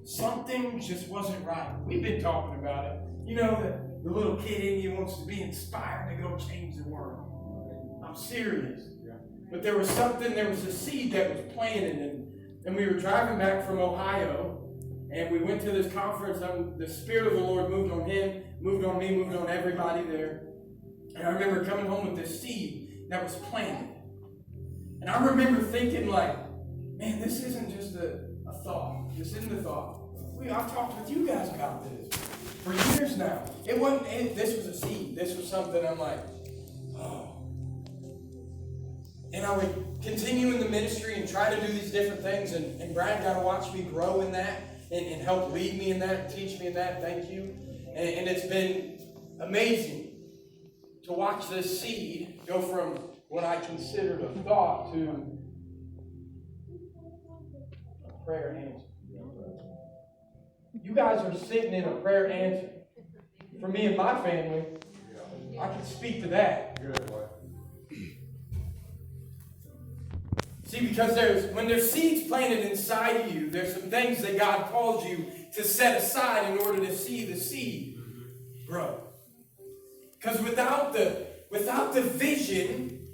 something just wasn't right. We've been talking about it. You know, the little kid in you wants to be inspired to go change the world. I'm serious. But there was a seed that was planted, and we were driving back from Ohio, and we went to this conference, and the Spirit of the Lord moved on him, moved on me, moved on everybody there. And I remember coming home with this seed that was planted. And I remember thinking like, man, this isn't just a thought. This isn't a thought. I've talked with you guys about this for years now. This was a seed. This was something I'm like, oh. And I would continue in the ministry and try to do these different things. And Brad got to watch me grow in that and help lead me in that and teach me in that. Thank you. And it's been amazing to watch this seed go from what I considered a thought to a prayer answer. You guys are sitting in a prayer answer. For me and my family, I can speak to that. See, because when there's seeds planted inside of you, there's some things that God calls you to set aside in order to see the seed grow. Because without the vision,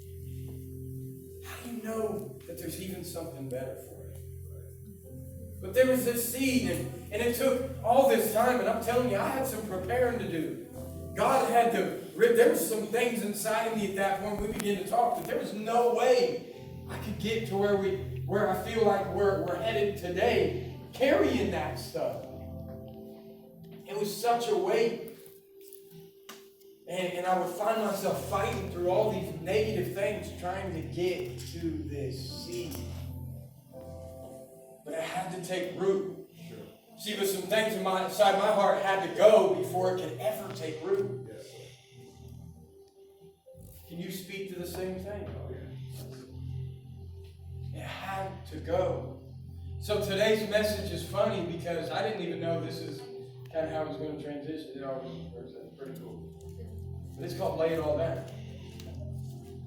how do you know that there's even something better for it? But there was this seed, and it took all this time, and I'm telling you, I had some preparing to do. God had to, there was some things inside of me at that point we began to talk, that there was no way I could get to where I feel like we're headed today, carrying that stuff. It was such a weight. And I would find myself fighting through all these negative things, trying to get to this seed. But it had to take root. Sure. See, but some things inside my heart had to go before it could ever take root. Yes. Can you speak to the same thing? It had to go. So today's message is funny because I didn't even know this is kind of how I was going to transition. It already was pretty cool. But it's called Lay It All Down.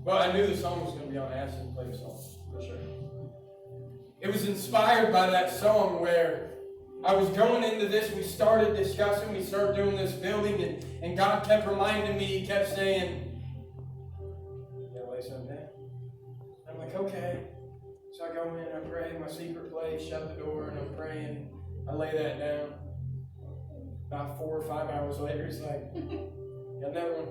Well, I knew the song was going to be on Ask and Play the song, for sure. It was inspired by that song where I was going into this, we started discussing, we started doing this building, and God kept reminding me, He kept saying, you gotta lay something down. I'm like, okay. So I go in, I pray in my secret place, shut the door, and I'm praying. I lay that down. About 4 or 5 hours later, He's like, got another one.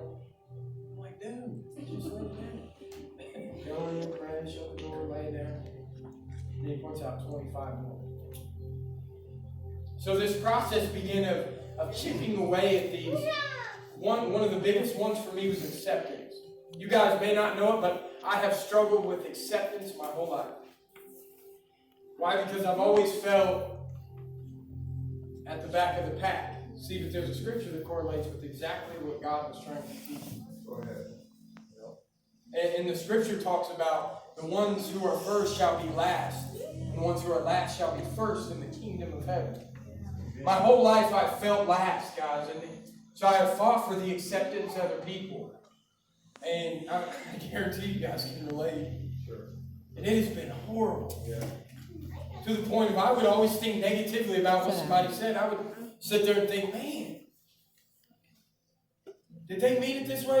I'm like, dude, just lay it down. Go in, pray, shut the door, lay it down. Then He points out 25 more. So this process began of chipping away at these. One of the biggest ones for me was acceptance. You guys may not know it, but I have struggled with acceptance my whole life. Why? Because I've always felt at the back of the pack. See, but there's a scripture that correlates with exactly what God was trying to teach me. Go ahead. And the scripture talks about the ones who are first shall be last, and the ones who are last shall be first in the kingdom of heaven. My whole life I felt last, guys, and so I have fought for the acceptance of other people. And I guarantee you guys can relate. Sure. And it has been horrible. Yeah. To the point of I would always think negatively about what somebody said. I would sit there and think, man, did they mean it this way?